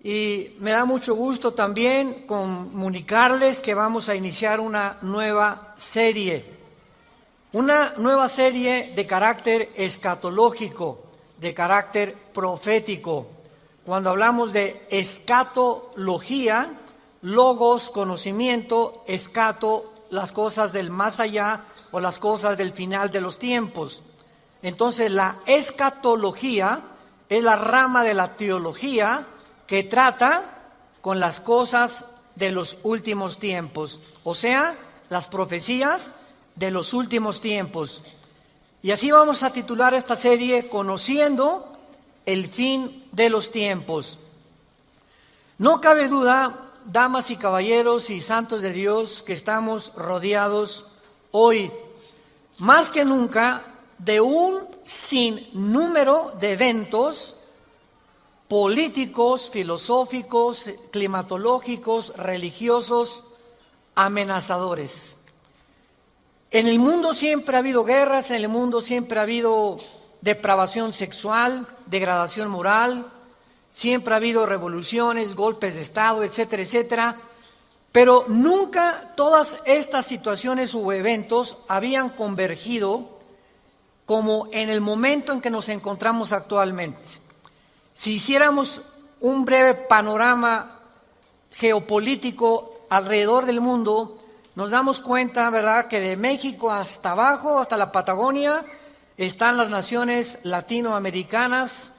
Y me da mucho gusto también comunicarles que vamos a iniciar una nueva serie de carácter escatológico, de carácter profético. Cuando hablamos de escatología, logos, conocimiento, escato, las cosas del más allá o las cosas del final de los tiempos. Entonces la escatología es la rama de la teología que trata con las cosas de los últimos tiempos, o sea, las profecías de los últimos tiempos. Y así vamos a titular esta serie, Conociendo el fin de los tiempos. No cabe duda, damas y caballeros y santos de Dios, que estamos rodeados hoy, más que nunca, de un sinnúmero de eventos políticos, filosóficos, climatológicos, religiosos, amenazadores. En el mundo siempre ha habido guerras, en el mundo siempre ha habido depravación sexual, degradación moral, siempre ha habido revoluciones, golpes de Estado, etcétera, etcétera, pero nunca todas estas situaciones u eventos habían convergido como en el momento en que nos encontramos actualmente. Si hiciéramos un breve panorama geopolítico alrededor del mundo, nos damos cuenta, ¿verdad?, que de México hasta abajo, hasta la Patagonia, están las naciones latinoamericanas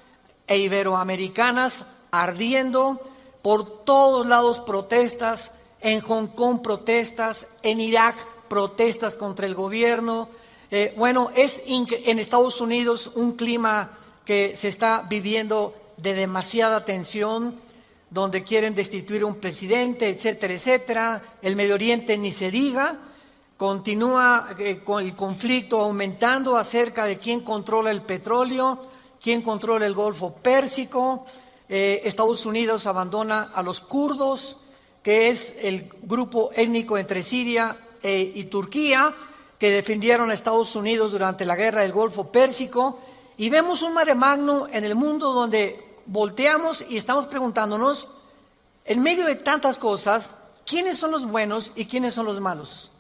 e iberoamericanas ardiendo, por todos lados protestas, en Hong Kong protestas, en Irak protestas contra el gobierno. Es en Estados Unidos un clima que se está viviendo de demasiada tensión, donde quieren destituir un presidente, etcétera, etcétera. El Medio Oriente ni se diga, continúa con el conflicto aumentando acerca de quién controla el petróleo, quién controla el Golfo Pérsico. Estados Unidos abandona a los kurdos, que es el grupo étnico entre Siria y Turquía, que defendieron a Estados Unidos durante la guerra del Golfo Pérsico. Y vemos un mare magnum en el mundo donde volteamos y estamos preguntándonos, en medio de tantas cosas, ¿quiénes son los buenos y quiénes son los malos?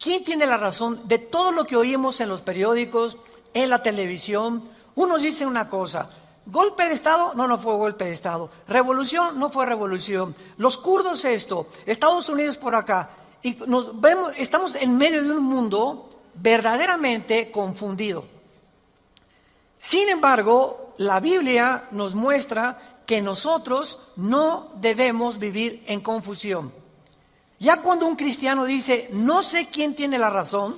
¿Quién tiene la razón de todo lo que oímos en los periódicos, en la televisión? Unos dicen una cosa, golpe de Estado, no fue golpe de Estado, revolución, no fue revolución, los kurdos esto, Estados Unidos por acá, y estamos en medio de un mundo verdaderamente confundido. Sin embargo, la Biblia nos muestra que nosotros no debemos vivir en confusión. Ya cuando un cristiano dice, no sé quién tiene la razón,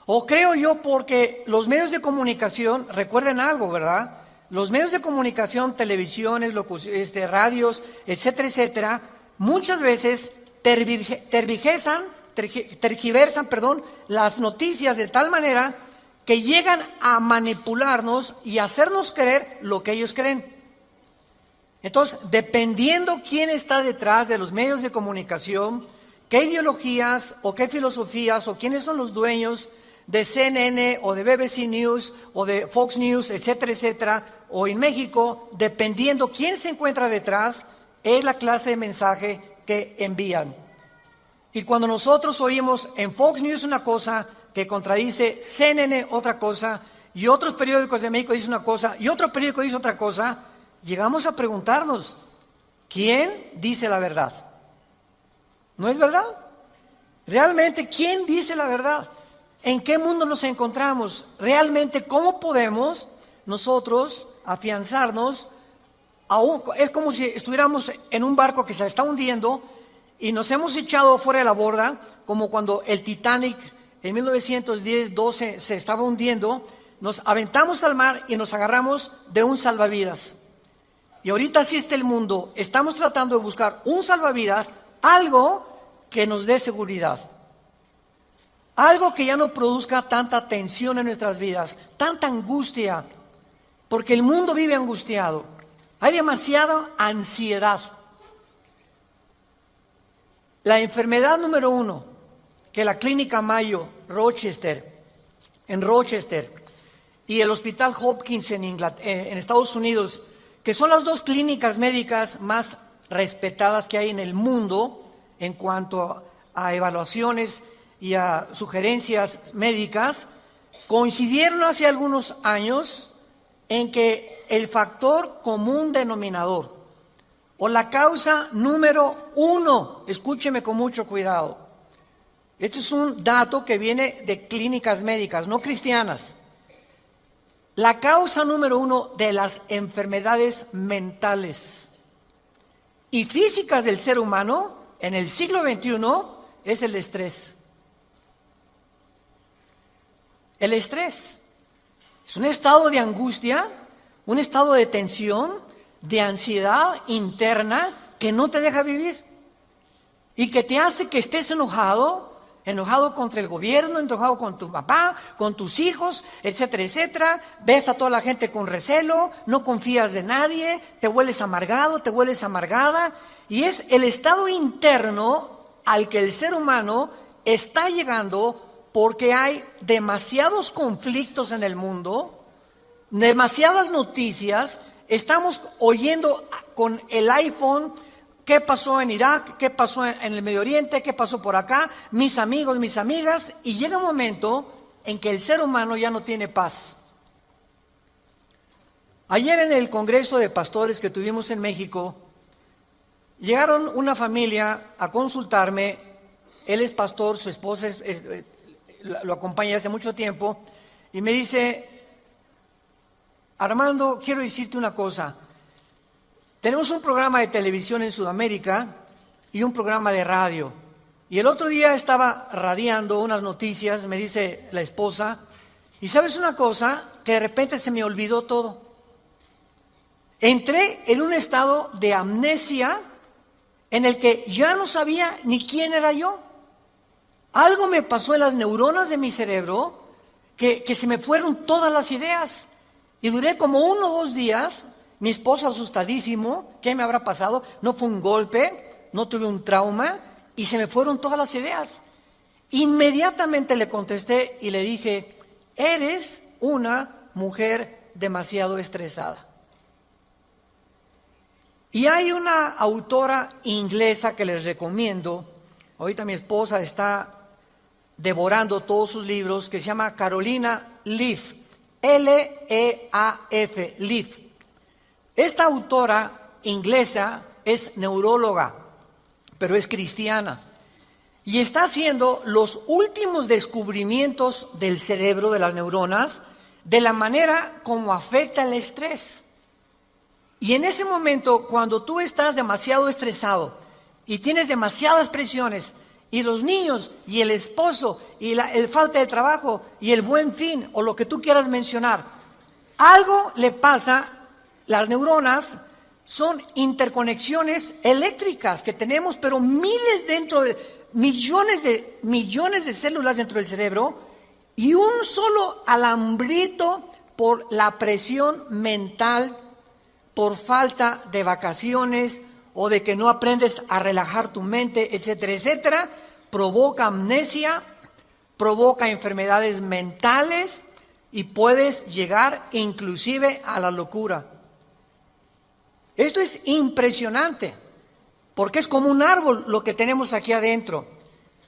o creo yo porque los medios de comunicación, recuerden algo, ¿verdad? Los medios de comunicación, televisiones, radios, etcétera, etcétera, muchas veces tergiversan las noticias de tal manera que llegan a manipularnos y hacernos creer lo que ellos creen. Entonces, dependiendo quién está detrás de los medios de comunicación, qué ideologías o qué filosofías o quiénes son los dueños de CNN o de BBC News o de Fox News, etcétera, etcétera, o en México, dependiendo quién se encuentra detrás, es la clase de mensaje que envían. Y cuando nosotros oímos en Fox News una cosa que contradice CNN otra cosa, y otros periódicos de México dicen una cosa, y otro periódico dice otra cosa, llegamos a preguntarnos, ¿quién dice la verdad? ¿No es verdad? Realmente, ¿quién dice la verdad? ¿En qué mundo nos encontramos? Realmente, ¿cómo podemos nosotros afianzarnos? Es como si estuviéramos en un barco que se está hundiendo y nos hemos echado fuera de la borda, como cuando el Titanic en 1910-12 se estaba hundiendo, nos aventamos al mar y nos agarramos de un salvavidas. Y ahorita así está el mundo, estamos tratando de buscar un salvavidas, algo que nos dé seguridad. Algo que ya no produzca tanta tensión en nuestras vidas, tanta angustia, porque el mundo vive angustiado. Hay demasiada ansiedad. La enfermedad número 1 que la Clínica Mayo en Rochester y el Hospital Hopkins en Estados Unidos que son las dos clínicas médicas más respetadas que hay en el mundo en cuanto a evaluaciones y a sugerencias médicas, coincidieron hace algunos años en que el factor común denominador o la causa número 1, escúcheme con mucho cuidado, este es un dato que viene de clínicas médicas, no cristianas. La causa número 1 de las enfermedades mentales y físicas del ser humano en el siglo XXI es el estrés. El estrés es un estado de angustia, un estado de tensión, de ansiedad interna que no te deja vivir y que te hace que estés enojado contra el gobierno, enojado con tu papá, con tus hijos, etcétera, etcétera. Ves a toda la gente con recelo, no confías de nadie, te vuelves amargado, te vuelves amargada. Y es el estado interno al que el ser humano está llegando porque hay demasiados conflictos en el mundo, demasiadas noticias. Estamos oyendo con el iPhone qué pasó en Irak, qué pasó en el Medio Oriente, qué pasó por acá, mis amigos, mis amigas, y llega un momento en que el ser humano ya no tiene paz. Ayer en el Congreso de Pastores que tuvimos en México, llegaron una familia a consultarme. Él es pastor, su esposa lo acompaña hace mucho tiempo, y me dice: Armando, quiero decirte una cosa. Tenemos un programa de televisión en Sudamérica y un programa de radio. Y el otro día estaba radiando unas noticias, me dice la esposa, y ¿sabes una cosa? Que de repente se me olvidó todo. Entré en un estado de amnesia en el que ya no sabía ni quién era yo. Algo me pasó en las neuronas de mi cerebro que se me fueron todas las ideas. Y duré como 1 o 2 días. Mi esposo asustadísimo, ¿qué me habrá pasado? No fue un golpe, no tuve un trauma y se me fueron todas las ideas. Inmediatamente le contesté y le dije: eres una mujer demasiado estresada. Y hay una autora inglesa que les recomiendo, ahorita mi esposa está devorando todos sus libros, que se llama Carolina Leaf, L-E-A-F, Leaf. Esta autora inglesa es neuróloga, pero es cristiana, y está haciendo los últimos descubrimientos del cerebro, de las neuronas, de la manera como afecta el estrés. Y en ese momento, cuando tú estás demasiado estresado y tienes demasiadas presiones, y los niños, y el esposo, y el falta de trabajo, y el buen fin, o lo que tú quieras mencionar, algo le pasa. Las neuronas son interconexiones eléctricas que tenemos, pero millones de células dentro del cerebro, y un solo alambrito por la presión mental, por falta de vacaciones o de que no aprendes a relajar tu mente, etcétera, etcétera, provoca amnesia, provoca enfermedades mentales y puedes llegar inclusive a la locura. Esto es impresionante, porque es como un árbol lo que tenemos aquí adentro.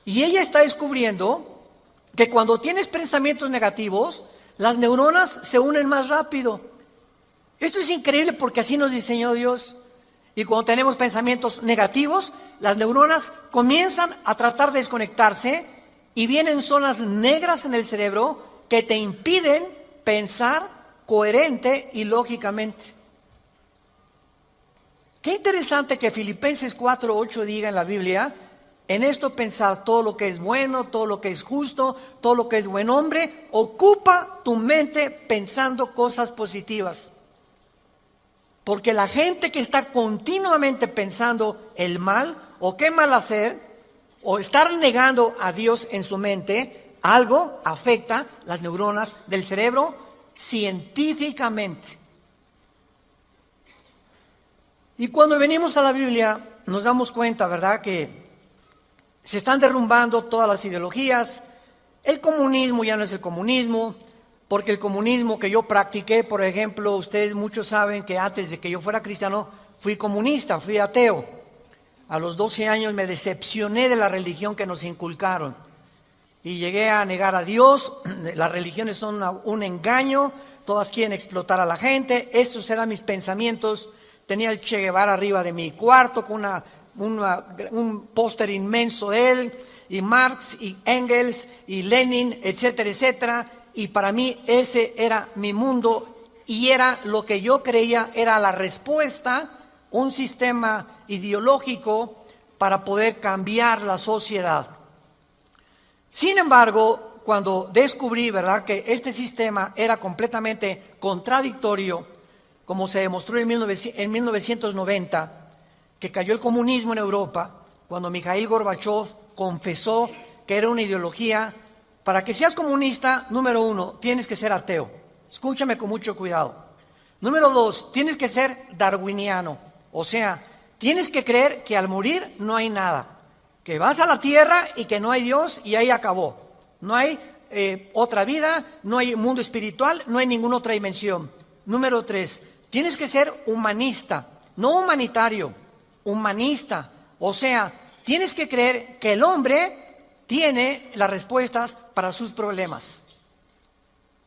Y ella está descubriendo que cuando tienes pensamientos negativos, las neuronas se unen más rápido. Esto es increíble porque así nos diseñó Dios. Y cuando tenemos pensamientos negativos, las neuronas comienzan a tratar de desconectarse y vienen zonas negras en el cerebro que te impiden pensar coherente y lógicamente. Qué interesante que Filipenses 4:8 diga en la Biblia: en esto pensar todo lo que es bueno, todo lo que es justo, todo lo que es buen hombre, ocupa tu mente pensando cosas positivas. Porque la gente que está continuamente pensando el mal, o qué mal hacer, o estar negando a Dios en su mente, algo afecta las neuronas del cerebro científicamente. Y cuando venimos a la Biblia nos damos cuenta, ¿verdad?, que se están derrumbando todas las ideologías. El comunismo ya no es el comunismo, Porque el comunismo que yo practiqué, por ejemplo, ustedes muchos saben que antes de que yo fuera cristiano, fui comunista, fui ateo. A los 12 años me decepcioné de la religión que nos inculcaron y llegué a negar a Dios. Las religiones son un engaño, todas quieren explotar a la gente. Estos eran mis pensamientos. Tenía el Che Guevara arriba de mi cuarto con un póster inmenso de él, y Marx y Engels y Lenin, etcétera, etcétera. Y para mí ese era mi mundo y era lo que yo creía era la respuesta, un sistema ideológico para poder cambiar la sociedad. Sin embargo, cuando descubrí, ¿verdad?, que este sistema era completamente contradictorio, como se demostró en 1990, que cayó el comunismo en Europa, cuando Mikhail Gorbachev confesó que era una ideología. Para que seas comunista, número 1, tienes que ser ateo. Escúchame con mucho cuidado. Número 2, tienes que ser darwiniano. O sea, tienes que creer que al morir no hay nada. Que vas a la tierra y que no hay Dios y ahí acabó. No hay otra vida, no hay mundo espiritual, no hay ninguna otra dimensión. Número 3, tienes que ser humanista. No humanitario, humanista. O sea, tienes que creer que el hombre tiene las respuestas para sus problemas.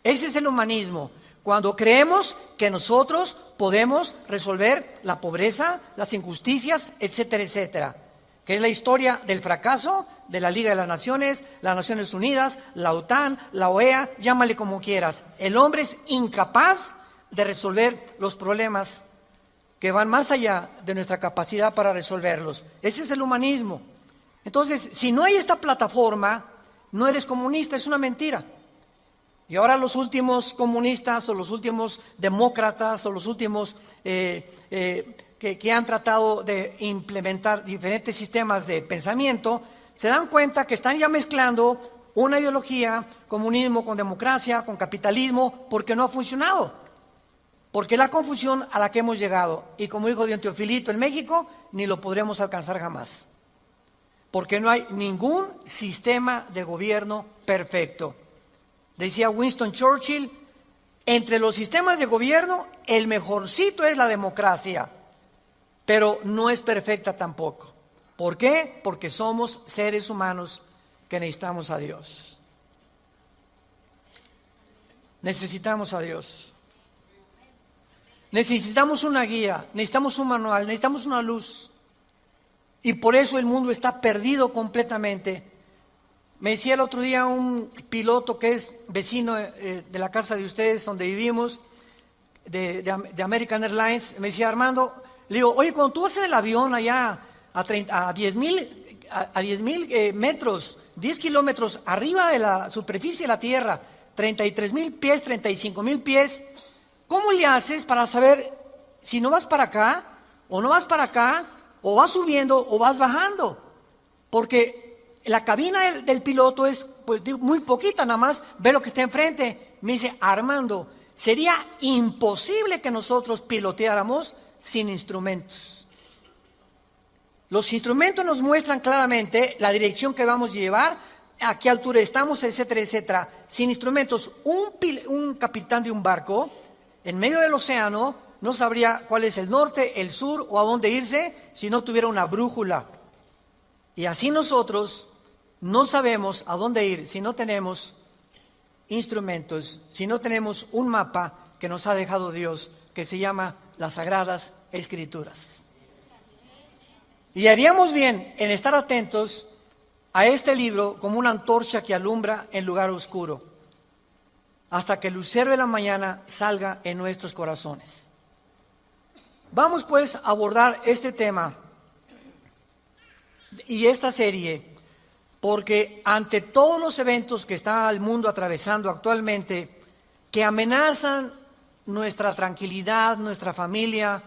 Ese es el humanismo. Cuando creemos que nosotros podemos resolver la pobreza, las injusticias, etcétera, etcétera. Que es la historia del fracaso de la Liga de las Naciones Unidas, la OTAN, la OEA, llámale como quieras. El hombre es incapaz de resolver los problemas que van más allá de nuestra capacidad para resolverlos. Ese es el humanismo. Entonces, si no hay esta plataforma, no eres comunista, es una mentira. Y ahora los últimos comunistas o los últimos demócratas o los últimos que han tratado de implementar diferentes sistemas de pensamiento, se dan cuenta que están ya mezclando una ideología, comunismo con democracia, con capitalismo, porque no ha funcionado. Porque es la confusión a la que hemos llegado. Y como dijo Don Teofilito, en México ni lo podremos alcanzar jamás. Porque no hay ningún sistema de gobierno perfecto. Decía Winston Churchill, entre los sistemas de gobierno, el mejorcito es la democracia, pero no es perfecta tampoco. ¿Por qué? Porque somos seres humanos que necesitamos a Dios. Necesitamos a Dios. Necesitamos una guía, necesitamos un manual, necesitamos una luz. Y por eso el mundo está perdido completamente. Me decía el otro día un piloto que es vecino de la casa de ustedes, donde vivimos, de American Airlines. Me decía, Armando, le digo, oye, cuando tú vas en el avión allá a 10,000 metros, 10 kilómetros arriba de la superficie de la Tierra, 33,000 pies, 35,000 pies, ¿cómo le haces para saber si no vas para acá o no vas para acá? O vas subiendo o vas bajando, porque la cabina del piloto es pues muy poquita, nada más ve lo que está enfrente. Me dice, Armando, sería imposible que nosotros piloteáramos sin instrumentos. Los instrumentos nos muestran claramente la dirección que vamos a llevar, a qué altura estamos, etcétera, etcétera. Sin instrumentos, un capitán de un barco en medio del océano no sabría cuál es el norte, el sur o a dónde irse si no tuviera una brújula. Y así nosotros no sabemos a dónde ir si no tenemos instrumentos, si no tenemos un mapa que nos ha dejado Dios, que se llama las Sagradas Escrituras. Y haríamos bien en estar atentos a este libro como una antorcha que alumbra en lugar oscuro, hasta que el lucero de la mañana salga en nuestros corazones. Vamos pues a abordar este tema y esta serie, porque ante todos los eventos que está el mundo atravesando actualmente, que amenazan nuestra tranquilidad, nuestra familia,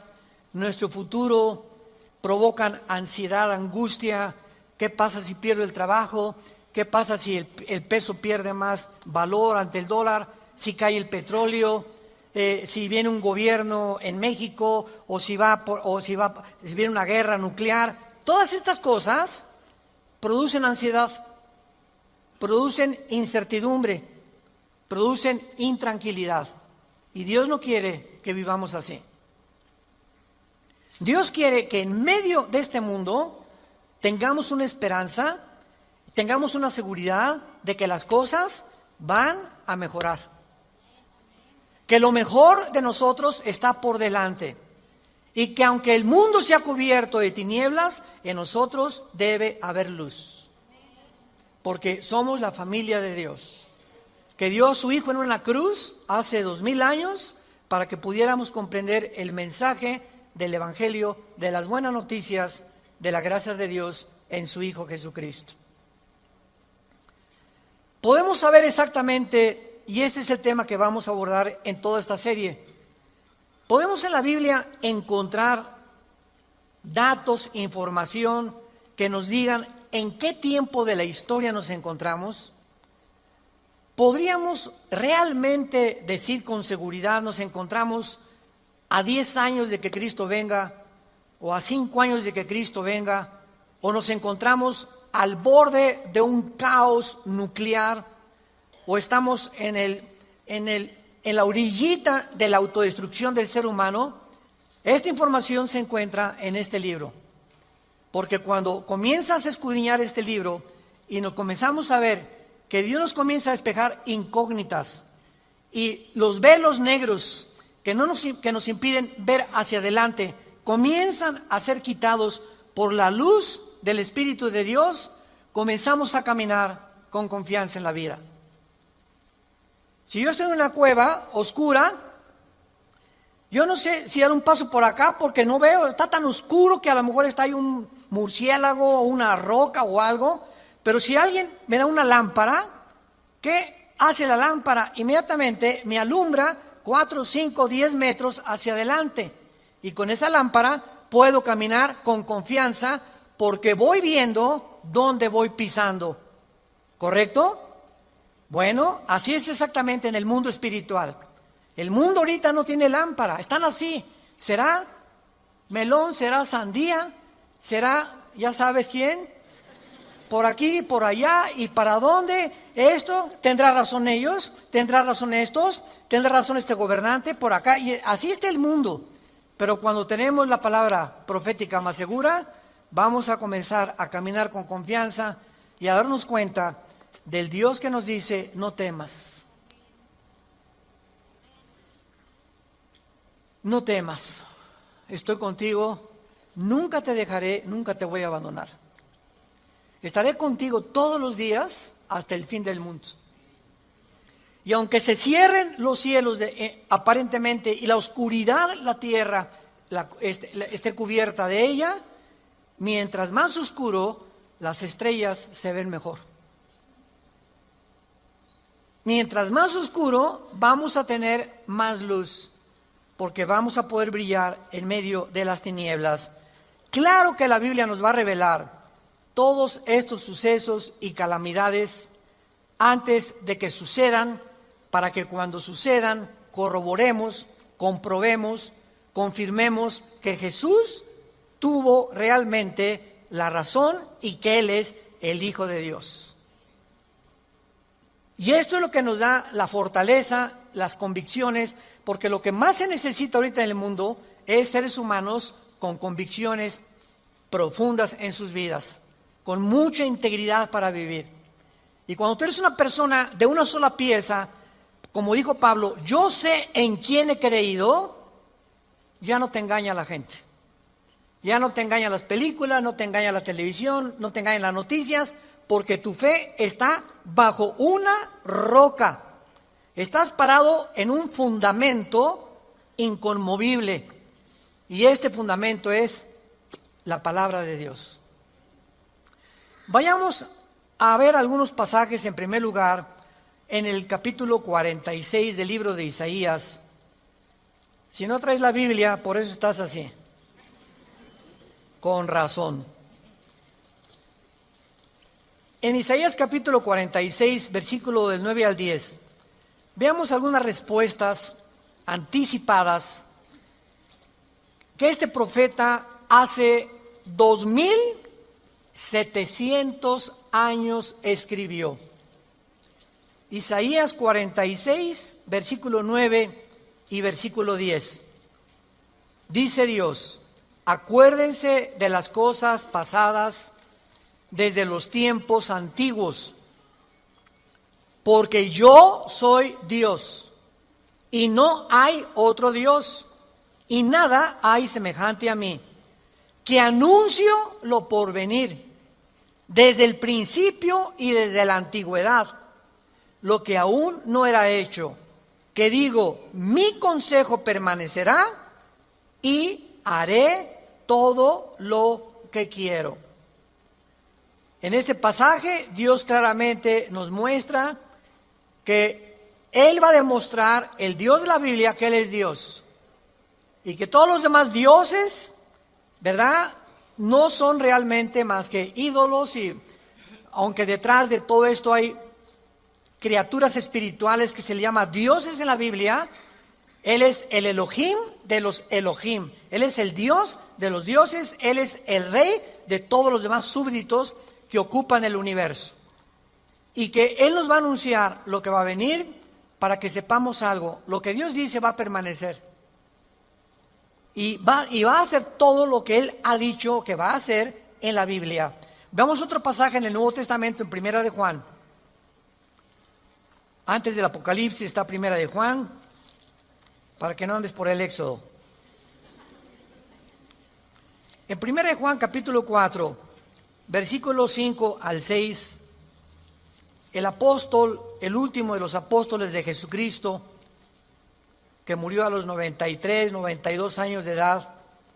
nuestro futuro, provocan ansiedad, angustia. ¿Qué pasa si pierdo el trabajo? ¿Qué pasa si el peso pierde más valor ante el dólar? Si cae el petróleo, si viene un gobierno en México, o si viene una guerra nuclear. Todas estas cosas producen ansiedad, producen incertidumbre, producen intranquilidad. Y Dios no quiere que vivamos así. Dios quiere que en medio de este mundo tengamos una esperanza, tengamos una seguridad de que las cosas van a mejorar. Que lo mejor de nosotros está por delante. Y que aunque el mundo sea cubierto de tinieblas, en nosotros debe haber luz. Porque somos la familia de Dios. Que dio a su Hijo en una cruz hace 2000 años para que pudiéramos comprender el mensaje del Evangelio, de las buenas noticias, de la gracia de Dios en su Hijo Jesucristo. Podemos saber exactamente, y este es el tema que vamos a abordar en toda esta serie, podemos en la Biblia encontrar datos, información que nos digan en qué tiempo de la historia nos encontramos. ¿Podríamos realmente decir con seguridad nos encontramos a 10 años de que Cristo venga, o a 5 años de que Cristo venga, o nos encontramos al borde de un caos nuclear, o estamos en la orillita de la autodestrucción del ser humano? Esta información se encuentra en este libro, porque cuando comienzas a escudriñar este libro y nos comenzamos a ver que Dios nos comienza a despejar incógnitas y los velos negros que nos impiden ver hacia adelante comienzan a ser quitados por la luz del Espíritu de Dios, comenzamos a caminar con confianza en la vida. Si yo estoy en una cueva oscura, yo no sé si dar un paso por acá porque no veo, está tan oscuro que a lo mejor está ahí un murciélago o una roca o algo, pero si alguien me da una lámpara, ¿qué hace la lámpara? Inmediatamente me alumbra 4, 5, 10 metros hacia adelante. Y con esa lámpara puedo caminar con confianza porque voy viendo dónde voy pisando. ¿Correcto? Bueno, así es exactamente en el mundo espiritual. El mundo ahorita no tiene lámpara, están así. ¿Será melón? ¿Será sandía? ¿Será, ya sabes quién? Por aquí, por allá, ¿y para dónde? Esto, ¿tendrá razón ellos? ¿Tendrá razón estos? ¿Tendrá razón este gobernante? Por acá, y así está el mundo. Pero cuando tenemos la palabra profética más segura, vamos a comenzar a caminar con confianza y a darnos cuenta del Dios que nos dice, no temas. No temas, estoy contigo, nunca te dejaré, nunca te voy a abandonar. Estaré contigo todos los días hasta el fin del mundo. Y aunque se cierren los cielos aparentemente y la oscuridad, la tierra, esté cubierta de ella, mientras más oscuro, las estrellas se ven mejor. Mientras más oscuro, vamos a tener más luz, porque vamos a poder brillar en medio de las tinieblas. Claro que la Biblia nos va a revelar todos estos sucesos y calamidades antes de que sucedan, para que cuando sucedan corroboremos, comprobemos, confirmemos que Jesús tuvo realmente la razón y que Él es el Hijo de Dios. Y esto es lo que nos da la fortaleza, las convicciones, porque lo que más se necesita ahorita en el mundo es seres humanos con convicciones profundas en sus vidas, con mucha integridad para vivir. Y cuando tú eres una persona de una sola pieza, como dijo Pablo, yo sé en quién he creído, ya no te engaña la gente. Ya no te engañan las películas, no te engaña la televisión, no te engañan las noticias, porque tu fe está bajo una roca. Estás parado en un fundamento inconmovible. Y este fundamento es la palabra de Dios. Vayamos a ver algunos pasajes, en primer lugar, en el capítulo 46 del libro de Isaías. Si no traes la Biblia, por eso estás así. Con razón. En Isaías capítulo 46, versículo del 9 al 10, veamos algunas respuestas anticipadas que este profeta hace 2700 años escribió. Isaías 46, versículo 9 y versículo 10. Dice Dios: acuérdense de las cosas pasadas desde los tiempos antiguos, porque yo soy Dios y no hay otro Dios, y nada hay semejante a mí, que anuncio lo porvenir, desde el principio y desde la antigüedad, lo que aún no era hecho, que digo, mi consejo permanecerá y haré todo lo que quiero. En este pasaje Dios claramente nos muestra que Él va a demostrar, el Dios de la Biblia, que Él es Dios. Y que todos los demás dioses, ¿verdad?, no son realmente más que ídolos, y aunque detrás de todo esto hay criaturas espirituales que se le llama dioses en la Biblia, Él es el Elohim de los Elohim. Él es el Dios de los dioses, Él es el Rey de todos los demás súbditos que ocupan el universo. Y que Él nos va a anunciar lo que va a venir para que sepamos algo. Lo que Dios dice va a permanecer. Y va a hacer todo lo que Él ha dicho que va a hacer en la Biblia. Veamos otro pasaje en el Nuevo Testamento, en Primera de Juan. Antes del Apocalipsis está Primera de Juan, para que no andes por el Éxodo. En Primera de Juan, capítulo 4, versículos 5 al 6, el apóstol, el último de los apóstoles de Jesucristo, que murió a los 93, 92 años de edad,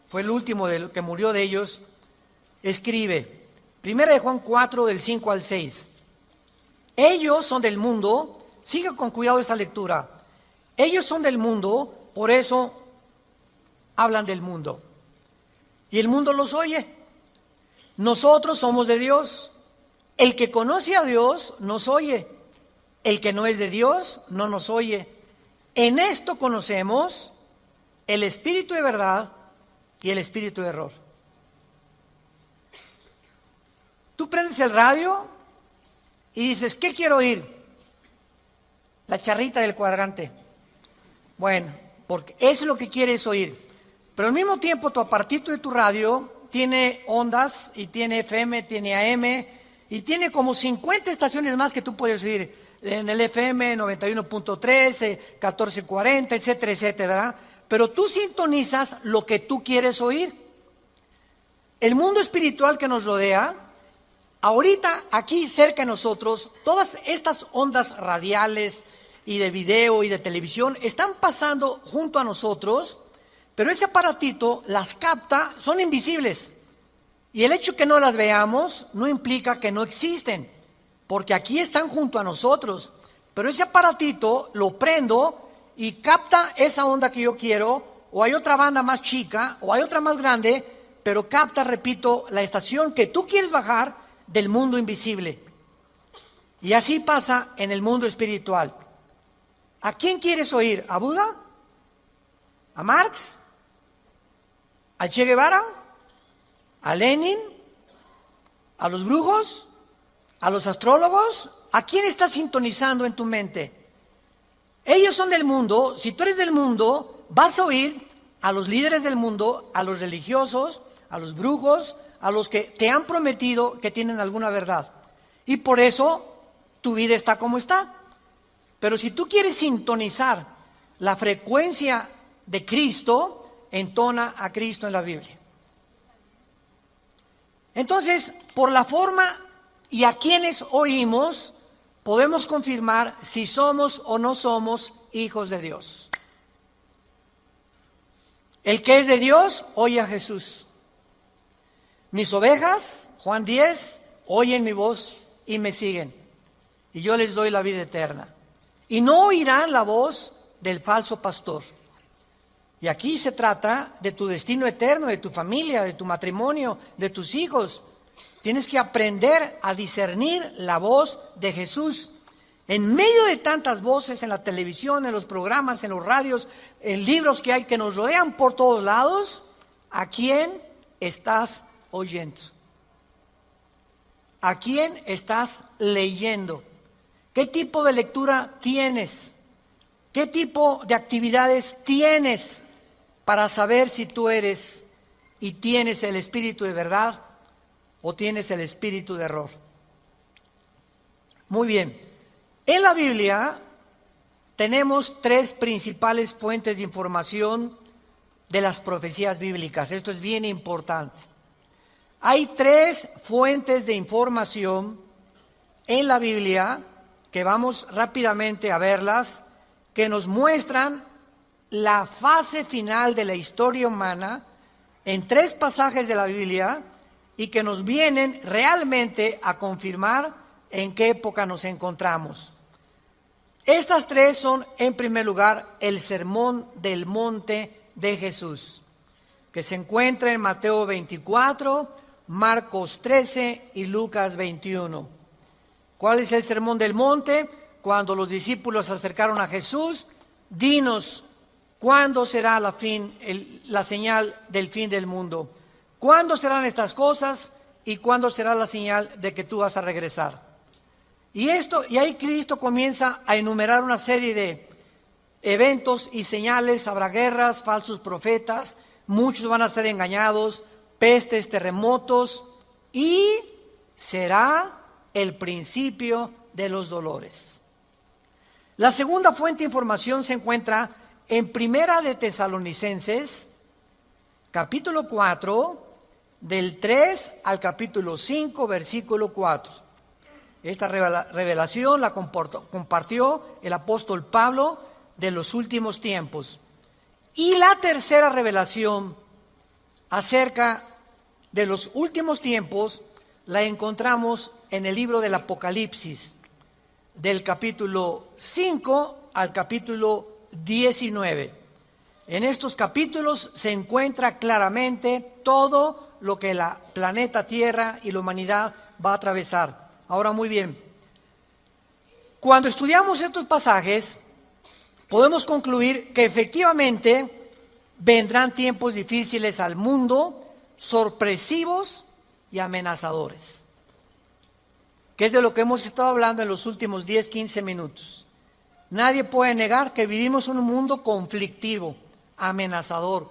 fue el último que murió de ellos, escribe, Primera de Juan 4, del 5 al 6, ellos son del mundo, siga con cuidado esta lectura, ellos son del mundo, por eso hablan del mundo, y el mundo los oye. Nosotros somos de Dios, el que conoce a Dios nos oye, el que no es de Dios no nos oye. En esto conocemos el espíritu de verdad y el espíritu de error. Tú prendes el radio y dices, ¿qué quiero oír? La charrita del cuadrante. Bueno, porque eso es lo que quieres oír. Pero al mismo tiempo tu apartito de tu radio tiene ondas y tiene FM, tiene AM y tiene como 50 estaciones más que tú puedes oír. En el FM 91.3, 1440, etcétera, etcétera, ¿verdad? Pero tú sintonizas lo que tú quieres oír. El mundo espiritual que nos rodea, ahorita aquí cerca de nosotros, todas estas ondas radiales y de video y de televisión están pasando junto a nosotros, pero ese aparatito las capta, son invisibles. Y el hecho que no las veamos no implica que no existen, porque aquí están junto a nosotros, pero ese aparatito lo prendo y capta esa onda que yo quiero, o hay otra banda más chica, o hay otra más grande, pero capta, repito, la estación que tú quieres bajar del mundo invisible. Y así pasa en el mundo espiritual. ¿A quién quieres oír? ¿A Buda? ¿A Marx? ¿A Che Guevara? ¿A Lenin? ¿A los brujos? ¿A los astrólogos? ¿A quién estás sintonizando en tu mente? Ellos son del mundo. Si tú eres del mundo, vas a oír a los líderes del mundo, a los religiosos, a los brujos, a los que te han prometido que tienen alguna verdad. Y por eso tu vida está como está. Pero si tú quieres sintonizar la frecuencia de Cristo, entona a Cristo en la Biblia. Entonces, por la forma y a quienes oímos, podemos confirmar si somos o no somos hijos de Dios. El que es de Dios, oye a Jesús. Mis ovejas, Juan 10, oyen mi voz y me siguen. Y yo les doy la vida eterna. Y no oirán la voz del falso pastor. Y aquí se trata de tu destino eterno, de tu familia, de tu matrimonio, de tus hijos. Tienes que aprender a discernir la voz de Jesús. En medio de tantas voces en la televisión, en los programas, en los radios, en libros que hay que nos rodean por todos lados, ¿a quién estás oyendo? ¿A quién estás leyendo? ¿Qué tipo de lectura tienes? ¿Qué tipo de actividades tienes para saber si tú eres y tienes el espíritu de verdad o tienes el espíritu de error? Muy bien. En la Biblia tenemos tres principales fuentes de información de las profecías bíblicas. Esto es bien importante. Hay tres fuentes de información en la Biblia que vamos rápidamente a verlas, que nos muestran la fase final de la historia humana en tres pasajes de la Biblia y que nos vienen realmente a confirmar en qué época nos encontramos. Estas tres son, en primer lugar, el Sermón del Monte de Jesús, que se encuentra en Mateo 24, Marcos 13 y Lucas 21. ¿Cuál es el Sermón del Monte? Cuando los discípulos se acercaron a Jesús, dinos, ¿cuándo será la señal del fin del mundo? ¿Cuándo serán estas cosas y cuándo será la señal de que tú vas a regresar? Y ahí Cristo comienza a enumerar una serie de eventos y señales. Habrá guerras, falsos profetas, muchos van a ser engañados, pestes, terremotos, y será el principio de los dolores. La segunda fuente de información se encuentra en Primera de Tesalonicenses, capítulo 4, del 3 al capítulo 5, versículo 4. Esta revelación la compartió el apóstol Pablo de los últimos tiempos. Y la tercera revelación acerca de los últimos tiempos la encontramos en el libro del Apocalipsis, del capítulo 5 al capítulo 19. En estos capítulos se encuentra claramente todo lo que la planeta Tierra y la humanidad va a atravesar. Ahora, muy bien, cuando estudiamos estos pasajes, podemos concluir que efectivamente vendrán tiempos difíciles al mundo, sorpresivos y amenazadores, que es de lo que hemos estado hablando en los últimos 10, 15 minutos. Nadie puede negar que vivimos en un mundo conflictivo, amenazador,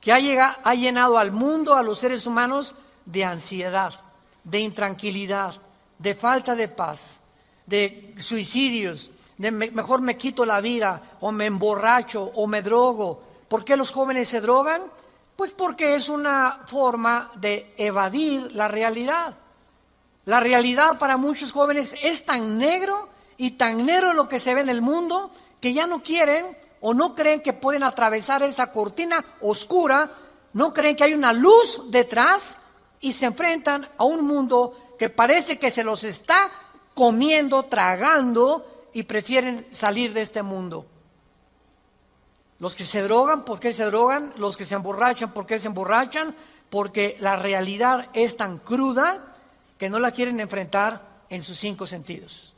que ha llenado al mundo, a los seres humanos, de ansiedad, de intranquilidad, de falta de paz, de suicidios, de mejor me quito la vida, o me emborracho, o me drogo. ¿Por qué los jóvenes se drogan? Pues porque es una forma de evadir la realidad. La realidad para muchos jóvenes es tan negro y tan negro lo que se ve en el mundo que ya no quieren o no creen que pueden atravesar esa cortina oscura, no creen que hay una luz detrás y se enfrentan a un mundo que parece que se los está comiendo, tragando, y prefieren salir de este mundo. Los que se drogan, ¿por qué se drogan? Los que se emborrachan, ¿por qué se emborrachan? Porque la realidad es tan cruda que no la quieren enfrentar en sus 5 sentidos.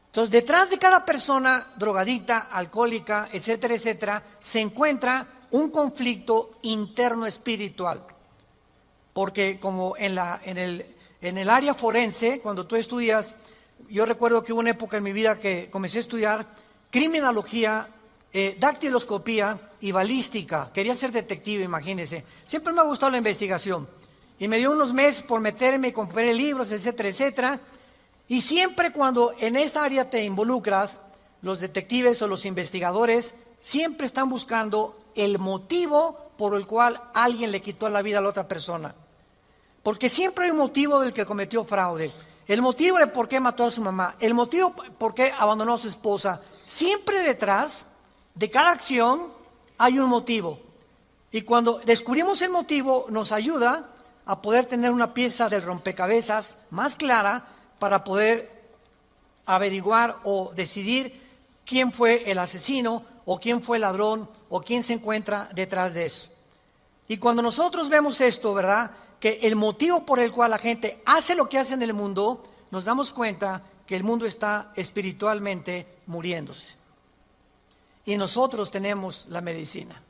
Entonces, detrás de cada persona drogadicta, alcohólica, etcétera, etcétera, se encuentra un conflicto interno espiritual. Porque como en el área forense, cuando tú estudias, yo recuerdo que hubo una época en mi vida que comencé a estudiar criminología, dactiloscopía y balística. Quería ser detective, imagínense. Siempre me ha gustado la investigación. Y me dio unos meses por meterme y compré libros, etcétera, etcétera. Y siempre cuando en esa área te involucras, los detectives o los investigadores siempre están buscando el motivo por el cual alguien le quitó la vida a la otra persona. Porque siempre hay un motivo del que cometió fraude. El motivo de por qué mató a su mamá. El motivo por qué abandonó a su esposa. Siempre detrás de cada acción hay un motivo. Y cuando descubrimos el motivo, nos ayuda a poder tener una pieza del rompecabezas más clara para poder averiguar o decidir quién fue el asesino o quién fue el ladrón o quién se encuentra detrás de eso. Y cuando nosotros vemos esto, ¿verdad?, que el motivo por el cual la gente hace lo que hace en el mundo, nos damos cuenta que el mundo está espiritualmente muriéndose. Y nosotros tenemos la medicina.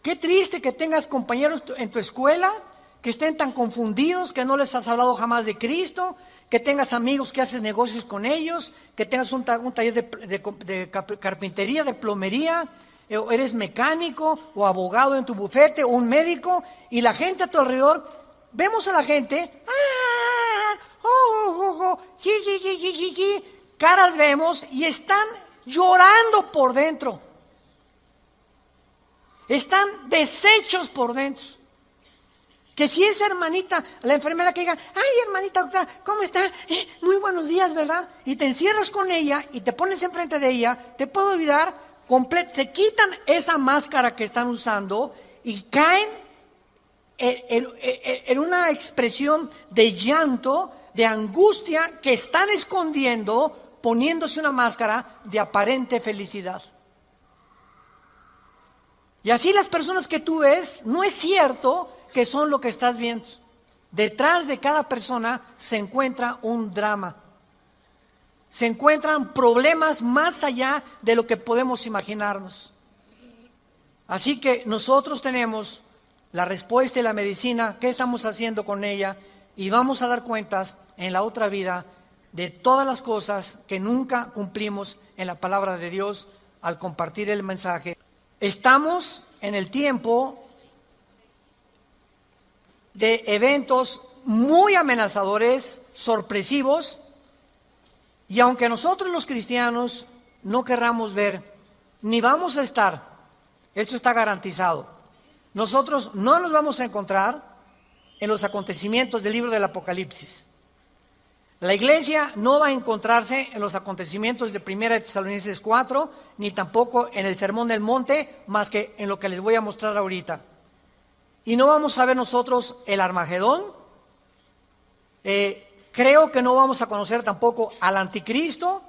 Qué triste que tengas compañeros en tu escuela que estén tan confundidos que no les has hablado jamás de Cristo, que tengas amigos que haces negocios con ellos, que tengas un taller de carpintería, de plomería, o eres mecánico o abogado en tu bufete o un médico, y la gente a tu alrededor, vemos a la gente, caras vemos y están llorando por dentro, están deshechos por dentro. Que si esa hermanita, la enfermera que diga, ay hermanita doctora, ¿cómo está? Muy buenos días, ¿verdad? Y te encierras con ella y te pones enfrente de ella, te puede olvidar, se quitan esa máscara que están usando y caen en una expresión de llanto, de angustia que están escondiendo, poniéndose una máscara de aparente felicidad. Y así las personas que tú ves, no es cierto que son lo que estás viendo. Detrás de cada persona se encuentra un drama. Se encuentran problemas más allá de lo que podemos imaginarnos. Así que nosotros tenemos la respuesta y la medicina, qué estamos haciendo con ella, y vamos a dar cuentas en la otra vida de todas las cosas que nunca cumplimos en la palabra de Dios al compartir el mensaje. Estamos en el tiempo de eventos muy amenazadores, sorpresivos, y aunque nosotros los cristianos no querramos ver, ni vamos a estar, esto está garantizado, nosotros no nos vamos a encontrar en los acontecimientos del libro del Apocalipsis. La iglesia no va a encontrarse en los acontecimientos de 1 Tesalonicenses 4, ni tampoco en el Sermón del Monte, más que en lo que les voy a mostrar ahorita. Y no vamos a ver nosotros el Armagedón. Creo que no vamos a conocer tampoco al Anticristo,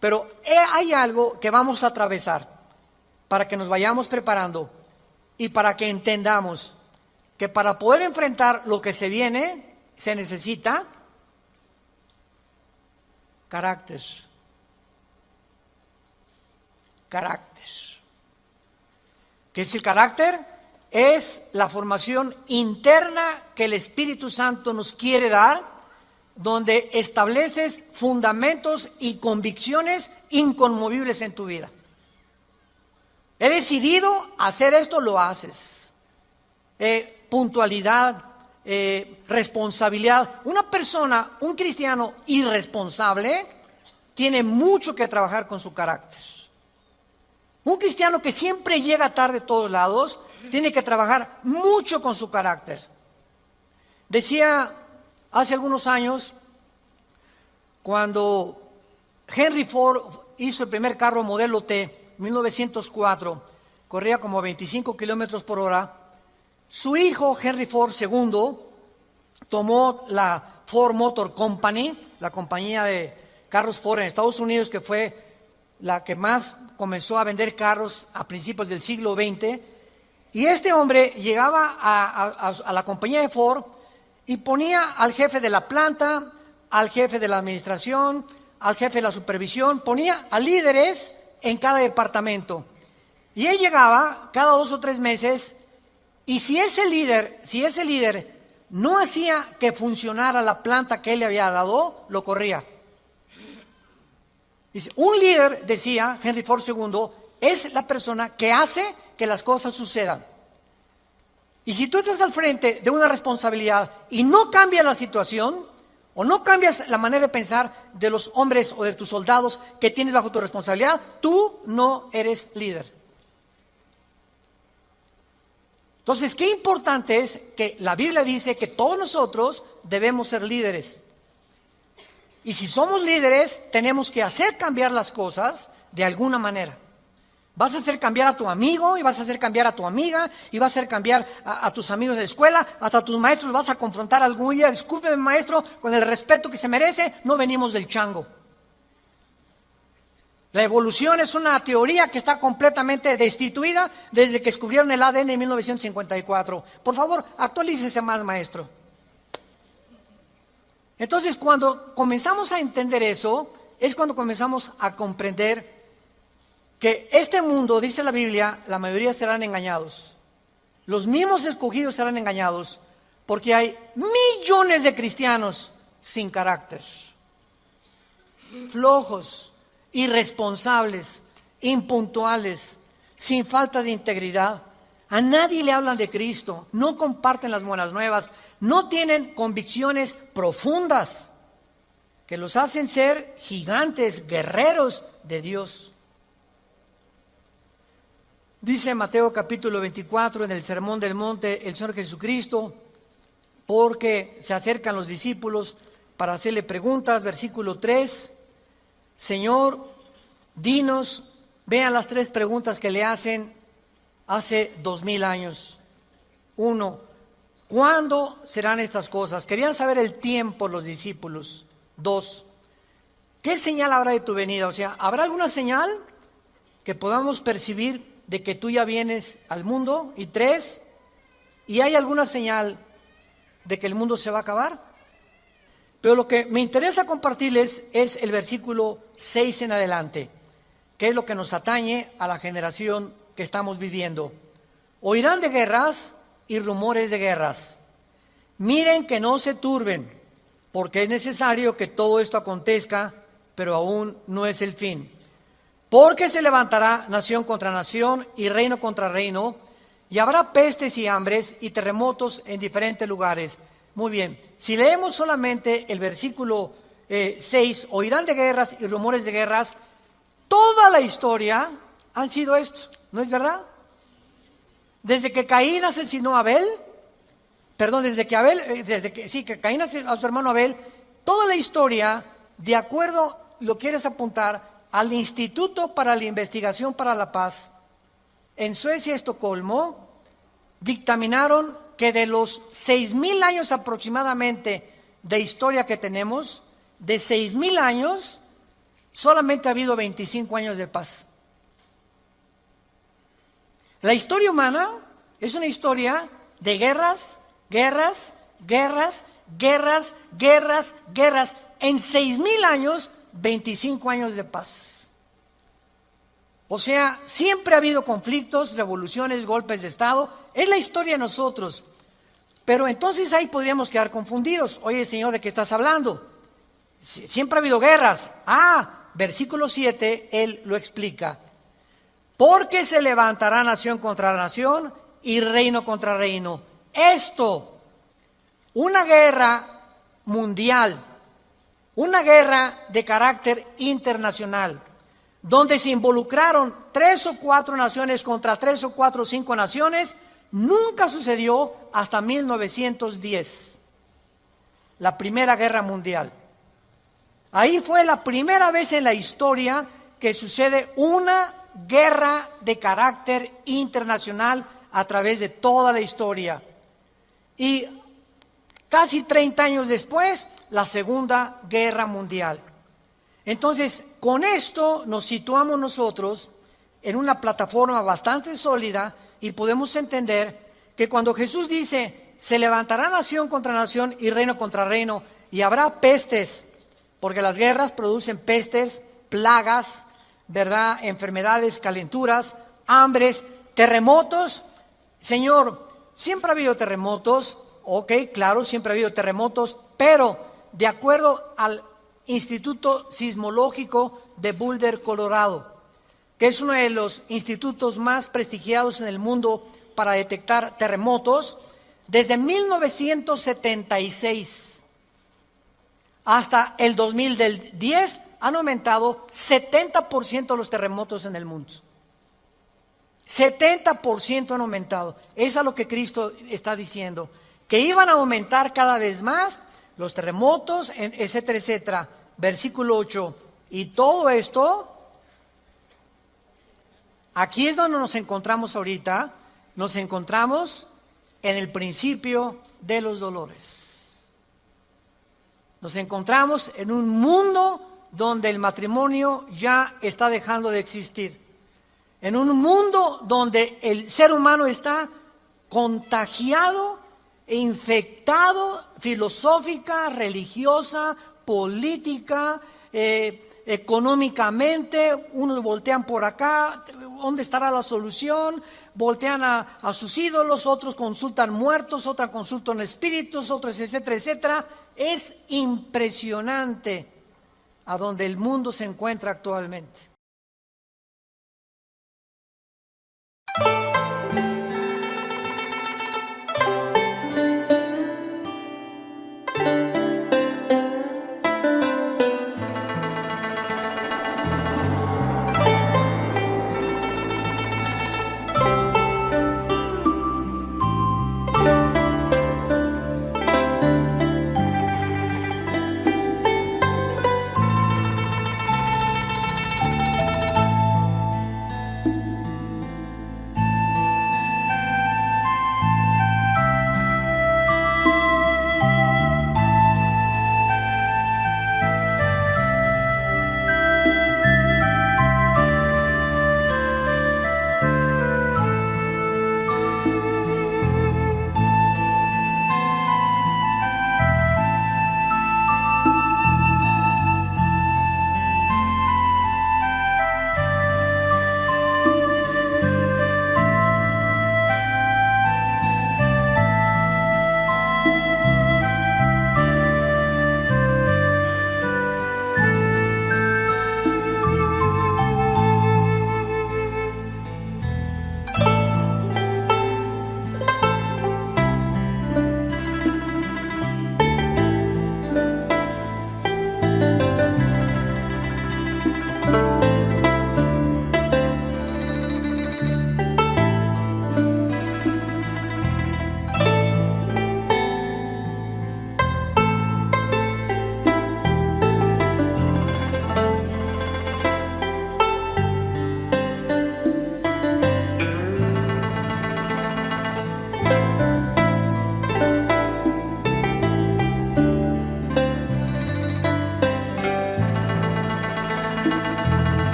pero hay algo que vamos a atravesar para que nos vayamos preparando y para que entendamos que para poder enfrentar lo que se viene, se necesita carácter. Carácter. ¿Qué es el carácter? Es la formación interna que el Espíritu Santo nos quiere dar, donde estableces fundamentos y convicciones inconmovibles en tu vida. He decidido hacer esto, lo haces. Puntualidad, responsabilidad. Una persona, un cristiano irresponsable, tiene mucho que trabajar con su carácter. Un cristiano que siempre llega tarde a todos lados, tiene que trabajar mucho con su carácter. Decía hace algunos años, cuando Henry Ford hizo el primer carro modelo T, 1904, corría como 25 kilómetros por hora, su hijo Henry Ford II tomó la Ford Motor Company, la compañía de carros Ford en Estados Unidos, que fue la que más comenzó a vender carros a principios del siglo XX, y este hombre llegaba a la compañía de Ford y ponía al jefe de la planta, al jefe de la administración, al jefe de la supervisión, ponía a líderes en cada departamento. Y él llegaba cada 2 o 3 meses, y si ese líder no hacía que funcionara la planta que él le había dado, lo corría. Dice, un líder, decía Henry Ford II, es la persona que hace que las cosas sucedan. Y si tú estás al frente de una responsabilidad y no cambias la situación, o no cambias la manera de pensar de los hombres o de tus soldados que tienes bajo tu responsabilidad, tú no eres líder. Entonces, qué importante es que la Biblia dice que todos nosotros debemos ser líderes. Y si somos líderes, tenemos que hacer cambiar las cosas de alguna manera. Vas a hacer cambiar a tu amigo, y vas a hacer cambiar a tu amiga, y vas a hacer cambiar a tus amigos de la escuela, hasta a tus maestros vas a confrontar algún día. Discúlpeme, maestro, con el respeto que se merece, no venimos del chango. La evolución es una teoría que está completamente destituida desde que descubrieron el ADN en 1954. Por favor, actualícese más, maestro. Entonces, cuando comenzamos a entender eso, es cuando comenzamos a comprender que este mundo, dice la Biblia, la mayoría serán engañados. Los mismos escogidos serán engañados, Porque hay millones de cristianos sin carácter, flojos, irresponsables, impuntuales, sin falta de integridad. A nadie le hablan de Cristo, no comparten las buenas nuevas, no tienen convicciones profundas que los hacen ser gigantes, guerreros de Dios. Dice Mateo capítulo 24 en el Sermón del Monte el Señor Jesucristo, porque se acercan los discípulos para hacerle preguntas, versículo 3, Señor, dinos, vean las 3 preguntas que le hacen hace 2000 años. 1, ¿cuándo serán estas cosas? Querían saber el tiempo los discípulos. 2, ¿qué señal habrá de tu venida? O sea, ¿habrá alguna señal que podamos percibir de que tú ya vienes al mundo? Y 3, ¿y hay alguna señal de que el mundo se va a acabar? Pero lo que me interesa compartirles es el versículo 6 en adelante, que es lo que nos atañe a la generación que estamos viviendo. Oirán de guerras y rumores de guerras. Miren que no se turben, porque es necesario que todo esto acontezca, pero aún no es el fin. Porque se levantará nación contra nación y reino contra reino, y habrá pestes y hambres y terremotos en diferentes lugares. Muy bien, si leemos solamente el versículo 6, oirán de guerras y rumores de guerras, toda la historia han sido esto, ¿no es verdad? Desde que Caín asesinó a Abel, que Caín asesinó a su hermano Abel, toda la historia, de acuerdo, lo quieres apuntar, al Instituto para la Investigación para la Paz, en Suecia, Estocolmo, dictaminaron que de los 6,000 años aproximadamente de historia que tenemos, de 6,000 años, solamente ha habido 25 años de paz. La historia humana es una historia de guerras, guerras, guerras, guerras, guerras, guerras. En 6,000 años, 25 años de paz. O sea, siempre ha habido conflictos, revoluciones, golpes de Estado. Es la historia de nosotros. Pero entonces ahí podríamos quedar confundidos. Oye, Señor, ¿de qué estás hablando? Siempre ha habido guerras. Versículo 7, Él lo explica. Porque se levantará nación contra nación y reino contra reino. Esto, una guerra mundial, una guerra de carácter internacional, donde se involucraron 3 o 4 naciones contra 3 o 4 o 5 naciones, nunca sucedió hasta 1910, la Primera Guerra Mundial. Ahí fue la primera vez en la historia que sucede una guerra de carácter internacional a través de toda la historia. Y casi 30 años después, la Segunda Guerra Mundial. Entonces, con esto nos situamos nosotros en una plataforma bastante sólida y podemos entender que cuando Jesús dice, se levantará nación contra nación y reino contra reino, y habrá pestes, porque las guerras producen pestes, plagas, ¿verdad? Enfermedades, calenturas, hambres, terremotos. Señor, siempre ha habido terremotos, ok, claro, siempre ha habido terremotos, pero de acuerdo al Instituto Sismológico de Boulder, Colorado, que es uno de los institutos más prestigiados en el mundo para detectar terremotos, desde 1976 hasta el 2010 han aumentado 70% los terremotos en el mundo. 70% han aumentado. Es a lo que Cristo está diciendo, que iban a aumentar cada vez más los terremotos, etcétera, etcétera. Versículo 8. Y todo esto, aquí es donde nos encontramos ahorita. Nos encontramos en el principio de los dolores. Nos encontramos en un mundo donde el matrimonio ya está dejando de existir. En un mundo donde el ser humano está contagiado e infectado filosófica, religiosa, política, económicamente. Unos voltean por acá, ¿dónde estará la solución? voltean a sus ídolos, otros consultan muertos, otros consultan espíritus, otros etcétera, etcétera. Es impresionante a donde el mundo se encuentra actualmente.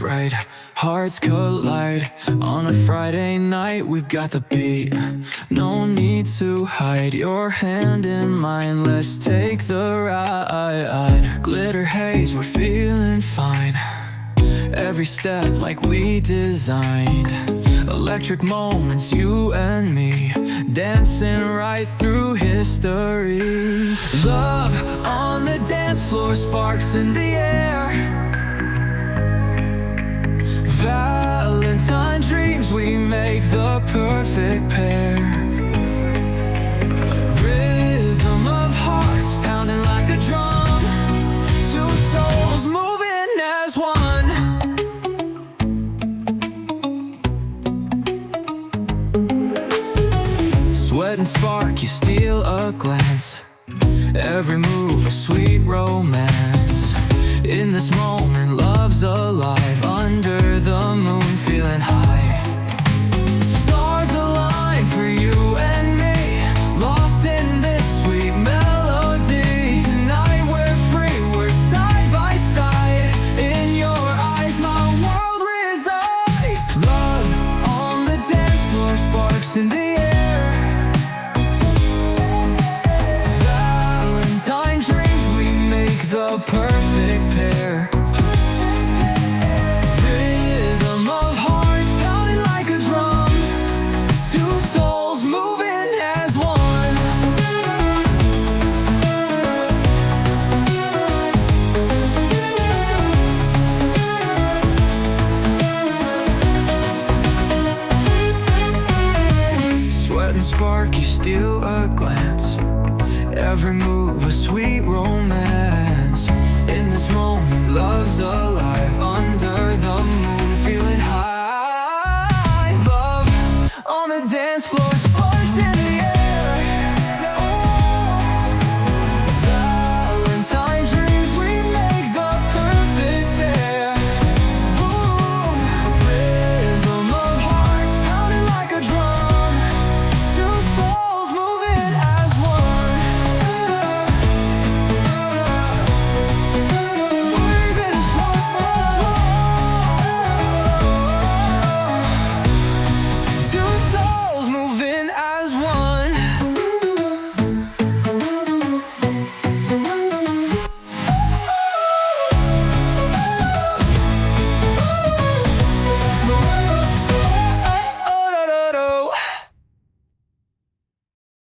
bright, hearts collide. On a Friday night, we've got the beat. No need to hide, your hand in mine, let's take the ride. Glitter haze, we're feeling fine. Every step like we designed. Electric moments, you and me, dancing right through history. Love on the dance floor, sparks in the air. Valentine dreams, we make the perfect pair. Rhythm of hearts pounding like a drum. Two souls moving as one. Sweat and spark, you steal a glance. Every move a sweet romance. In this moment, love's alive. Under the moon, feeling high. Stars align for you and me, lost in this sweet melody. Tonight we're free, we're side by side. In your eyes, my world resides. Love on the dance floor, sparks in the air. Valentine dreams, we make the perfect pair. Rhythm of hearts pounding like a drum. Two souls moving as one. Sweat and spark, you steal a glance. Every move a sweet romance. In this moment, love's alive. Under the moon,